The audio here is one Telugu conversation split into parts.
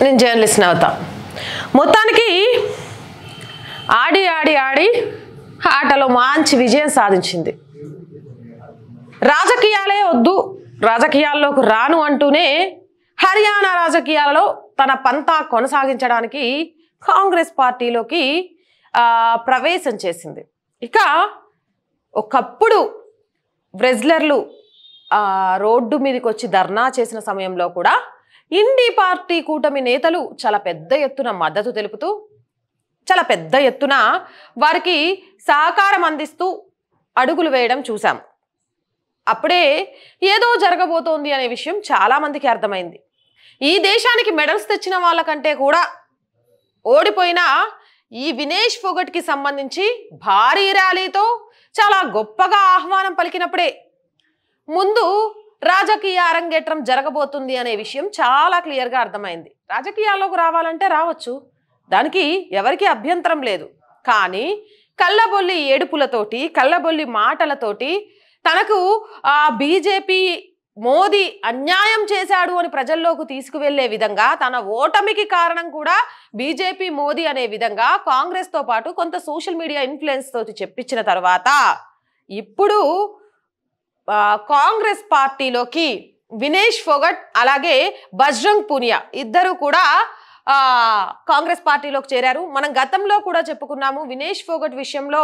నేను జర్నలిస్ట్ అవుతా. మొత్తానికి ఆడి ఆడి ఆడి ఆటలో మంచి విజయం సాధించింది. రాజకీయాలే వద్దు, రాజకీయాల్లోకి రాను అంటూనే హర్యానా రాజకీయాలలో తన పంతా కొనసాగించడానికి కాంగ్రెస్ పార్టీలోకి ప్రవేశం చేసింది. ఇక ఒకప్పుడు రెజ్లర్లు రోడ్డు మీదకి వచ్చి ధర్నా చేసిన సమయంలో కూడా ఇండి పార్టీ కూటమి నేతలు చాలా పెద్ద ఎత్తున మద్దతు తెలుపుతూ చాలా పెద్ద ఎత్తున వారికి సహకారం అందిస్తూ అడుగులు వేయడం చూసాం. అప్పుడే ఏదో జరగబోతోంది అనే విషయం చాలా మందికి అర్థమైంది. ఈ దేశానికి మెడల్స్ తెచ్చిన వాళ్ళకంటే కూడా ఓడిపోయిన ఈ వినేష్ ఫోగట్కి సంబంధించి భారీ ర్యాలీతో చాలా గొప్పగా ఆహ్వానం పలికినప్పుడే ముందు రాజకీయ అరంగేట్రం జరగబోతుంది అనే విషయం చాలా క్లియర్గా అర్థమైంది. రాజకీయాల్లోకి రావాలంటే రావచ్చు, దానికి ఎవరికి అభ్యంతరం లేదు. కానీ కళ్ళబొల్లి ఏడుపులతోటి, కళ్ళబొల్లి మాటలతోటి తనకు బీజేపీ మోదీ అన్యాయం చేశాడు అని ప్రజల్లోకి తీసుకువెళ్లే విధంగా, తన ఓటమికి కారణం కూడా బీజేపీ మోదీ అనే విధంగా కాంగ్రెస్తో పాటు కొంత సోషల్ మీడియా ఇన్ఫ్లుయెన్స్ తోటి చెప్పించిన తర్వాత ఇప్పుడు కాంగ్రెస్ పార్టీలోకి వినేష్ ఫోగట్ అలాగే బజరంగ్ పూనియా ఇద్దరు కూడా కాంగ్రెస్ పార్టీలోకి చేరారు. మనం గతంలో కూడా చెప్పుకున్నాము, వినేష్ ఫోగట్ విషయంలో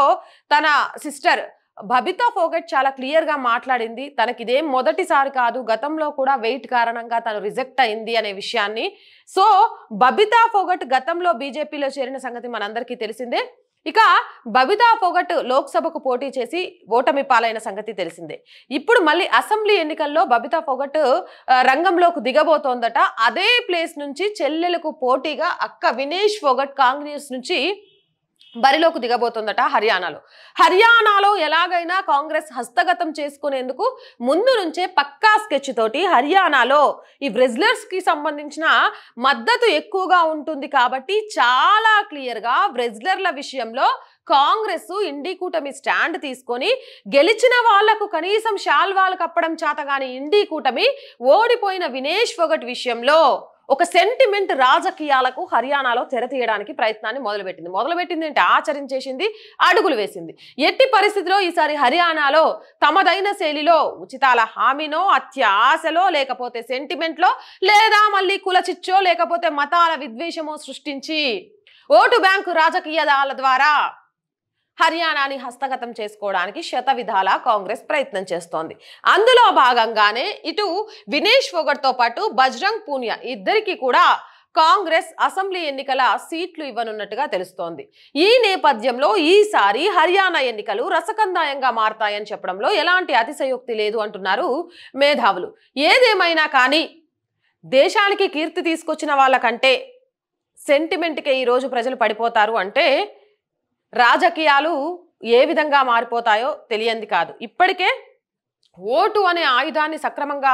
తన సిస్టర్ బబితా ఫోగట్ చాలా క్లియర్గా మాట్లాడింది. తనకి ఇదేం మొదటిసారి కాదు, గతంలో కూడా వెయిట్ కారణంగా తను రిజెక్ట్ అయింది అనే విషయాన్ని. సో బబితా ఫోగట్ గతంలో బీజేపీలో చేరిన సంగతి మనందరికీ తెలిసిందే. ఇక బబితా ఫోగట్ లోక్సభకు పోటీ చేసి ఓటమి పాలైన సంగతి తెలిసిందే. ఇప్పుడు మళ్ళీ అసెంబ్లీ ఎన్నికల్లో బబితా ఫోగట్ రంగంలోకి దిగబోతోందట. అదే ప్లేస్ నుంచి చెల్లెలకు పోటీగా అక్క వినేష్ ఫోగట్ కాంగ్రెస్ నుంచి బరిలోకి దిగబోతోందట హర్యానాలో ఎలాగైనా కాంగ్రెస్ హస్తగతం చేసుకునేందుకు ముందు నుంచే పక్కా స్కెచ్ తోటి హర్యానాలో ఈ రెజ్లర్స్ కి సంబంధించిన మద్దతు ఎక్కువగా ఉంటుంది కాబట్టి చాలా క్లియర్ గా రెజ్లర్ల విషయంలో కాంగ్రెస్ ఇండి కూటమి స్టాండ్ తీసుకొని గెలిచిన వాళ్లకు కనీసం శాల్వాలు కప్పడం చేతగాని ఇండి కూటమి ఓడిపోయిన వినేష్ ఫోగట్ విషయంలో ఒక సెంటిమెంట్ రాజకీయాలకు హర్యానాలో తెరతీయడానికి ప్రయత్నాన్ని మొదలుపెట్టింది అంటే ఆచరించేసింది, అడుగులు వేసింది. ఎట్టి పరిస్థితిలో ఈసారి హర్యానాలో తమదైన శైలిలో ఉచితాల హామీనో, అత్యాశలో, లేకపోతే సెంటిమెంట్లో, లేదా మళ్ళీ కులచిచ్చో, లేకపోతే మతాల విద్వేషమో సృష్టించి ఓటు బ్యాంకు రాజకీయాల ద్వారా హర్యానాని హస్తగతం చేసుకోవడానికి శతవిధాలా కాంగ్రెస్ ప్రయత్నం చేస్తోంది. అందులో భాగంగానే ఇటు వినేష్ ఫోగట్తో పాటు బజరంగ్ పూనియా ఇద్దరికి కూడా కాంగ్రెస్ అసెంబ్లీ ఎన్నికల సీట్లు ఇవ్వనున్నట్టుగా తెలుస్తోంది. ఈ నేపథ్యంలో ఈసారి హర్యానా ఎన్నికలు రసకందాయంగా మారతాయని చెప్పడంలో ఎలాంటి అతిశయోక్తి లేదు అంటున్నారు మేధావులు. ఏదేమైనా కానీ దేశానికి కీర్తి తీసుకొచ్చిన వాళ్ళకంటే సెంటిమెంట్కే ఈరోజు ప్రజలు పడిపోతారు అంటే రాజకీయాలు ఏ విధంగా మారిపోతాయో తెలియంది కాదు. ఇప్పటికే ఓటు అనే ఆయుధాన్ని సక్రమంగా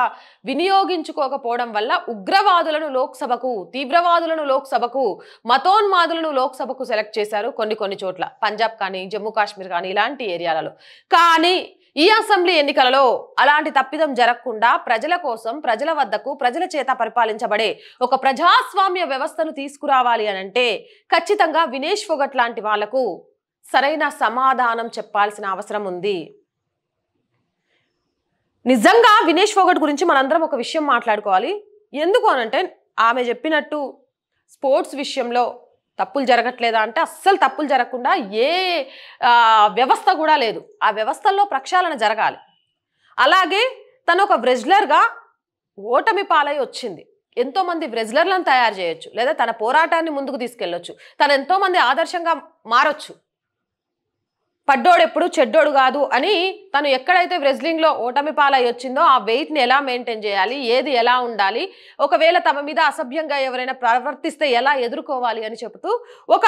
వినియోగించుకోకపోవడం వల్ల ఉగ్రవాదులను లోక్సభకు, తీవ్రవాదులను లోక్సభకు, మతోన్మాదులను లోక్సభకు సెలెక్ట్ చేశారు కొన్ని చోట్ల, పంజాబ్ కానీ, జమ్మూ కాశ్మీర్ కానీ ఇలాంటి ఏరియాలలో. కానీ ఈ అసెంబ్లీ ఎన్నికలలో అలాంటి తప్పిదం జరగకుండా ప్రజల కోసం, ప్రజల వద్దకు, ప్రజల చేత పరిపాలించబడే ఒక ప్రజాస్వామ్య వ్యవస్థను తీసుకురావాలి అని అంటే ఖచ్చితంగా వినేష్ ఫోగట్ లాంటి వాళ్లకు సరైన సమాధానం చెప్పాల్సిన అవసరం ఉంది. నిజంగా వినేష్ ఫోగట్ గురించి మనందరం ఒక విషయం మాట్లాడుకోవాలి. ఎందుకు అనంటే ఆమె చెప్పినట్టు స్పోర్ట్స్ విషయంలో తప్పులు జరగట్లేదా అంటే అస్సలు తప్పులు జరగకుండా ఏ వ్యవస్థ కూడా లేదు. ఆ వ్యవస్థల్లో ప్రక్షాళన జరగాలి. అలాగే తను ఒక రెజ్లర్గా ఓటమి పాలై వచ్చింది. ఎంతోమంది రెజ్లర్లను తయారు చేయొచ్చు, లేదా తన పోరాటాన్ని ముందుకు తీసుకెళ్ళొచ్చు, తను ఎంతోమంది ఆదర్శంగా మారొచ్చు. పడ్డోడెప్పుడు చెడ్డోడు కాదు అని తను ఎక్కడైతే రెజ్లింగ్లో ఓటమి పాలై వచ్చిందో ఆ వెయిట్ని ఎలా మెయింటైన్ చేయాలి, ఏది ఎలా ఉండాలి, ఒకవేళ తమ మీద అసభ్యంగా ఎవరైనా ప్రవర్తిస్తే ఎలా ఎదుర్కోవాలి అని చెబుతూ ఒక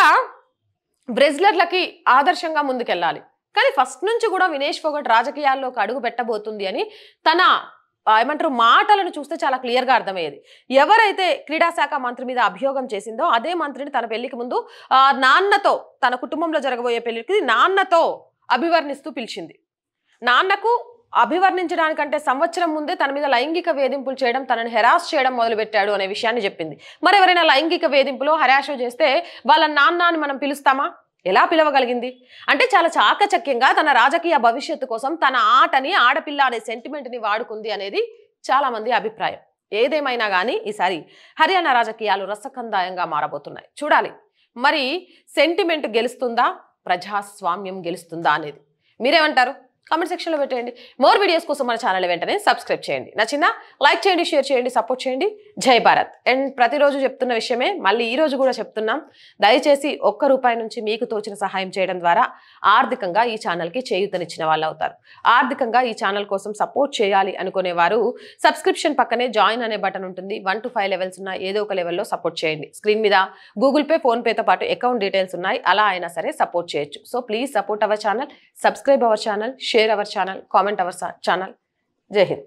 రెజ్లర్లకి ఆదర్శంగా ముందుకెళ్ళాలి. కానీ ఫస్ట్ నుంచి కూడా వినేష్ ఫోగట్ రాజకీయాల్లోకి అడుగు పెట్టబోతుంది అని తన ఏమంటారు మాటలను చూస్తే చాలా క్లియర్గా అర్థమయ్యేది. ఎవరైతే క్రీడా శాఖ మంత్రి మీద అభియోగం చేసిందో అదే మంత్రిని తన పెళ్లికి ముందు నాన్నతో, తన కుటుంబంలో జరగబోయే పెళ్లికి నాన్నతో అభివర్ణిస్తూ పిలిచింది. నాన్నకు అభివర్ణించడానికంటే సంవత్సరం ముందే తన మీద లైంగిక వేధింపులు చేయడం, తనని హెరాస్ చేయడం మొదలుపెట్టాడు అనే విషయాన్ని చెప్పింది. మరి ఎవరైనా లైంగిక వేధింపులో హెరాస్ చేస్తే వాళ్ళ నాన్న అని మనం పిలుస్తామా? ఎలా పిలవగలిగింది? అంటే చాలా చాకచక్యంగా తన రాజకీయ భవిష్యత్తు కోసం తన ఆటని, ఆడపిల్ల అనే సెంటిమెంట్ని వాడుకుంది అనేది చాలా మంది అభిప్రాయం. ఏదేమైనా కానీ ఈసారి హర్యానా రాజకీయాలు రసకందాయంగా మారబోతున్నాయి. చూడాలి మరి సెంటిమెంట్ గెలుస్తుందా, ప్రజాస్వామ్యం గెలుస్తుందా అనేది. మీరేమంటారు? కామెంట్ సెక్షన్లో పెట్టేయండి. మోర్ వీడియోస్ కోసం మన ఛానల్ వెంటనే సబ్స్క్రైబ్ చేయండి. నచ్చిందా? లైక్ చేయండి, షేర్ చేయండి, సపోర్ట్ చేయండి. జై భారత్. అండ్ ప్రతిరోజు చెప్తున్న విషయమే మళ్ళీ ఈ రోజు కూడా చెప్తున్నాం. దయచేసి ₹1 నుంచి మీకు తోచిన సహాయం చేయడం ద్వారా ఆర్థికంగా ఈ ఛానల్కి చేయూతనిచ్చిన వాళ్ళు అవుతారు. ఆర్థికంగా ఈ ఛానల్ కోసం సపోర్ట్ చేయాలి అనుకునేవారు సబ్స్క్రిప్షన్ పక్కనే జాయిన్ అనే బటన్ ఉంటుంది. 1 to 5 లెవెల్స్ ఉన్న ఏదో ఒక లెవెల్లో సపోర్ట్ చేయండి. స్క్రీన్ మీద గూగుల్ పే, ఫోన్ పేతో పాటు అకౌంట్ డీటెయిల్స్ ఉన్నాయి. అలా అయినా సరే సపోర్ట్ చేయొచ్చు. So please support our channel, subscribe our channel, share our channel, comment our channel. Jai Hind.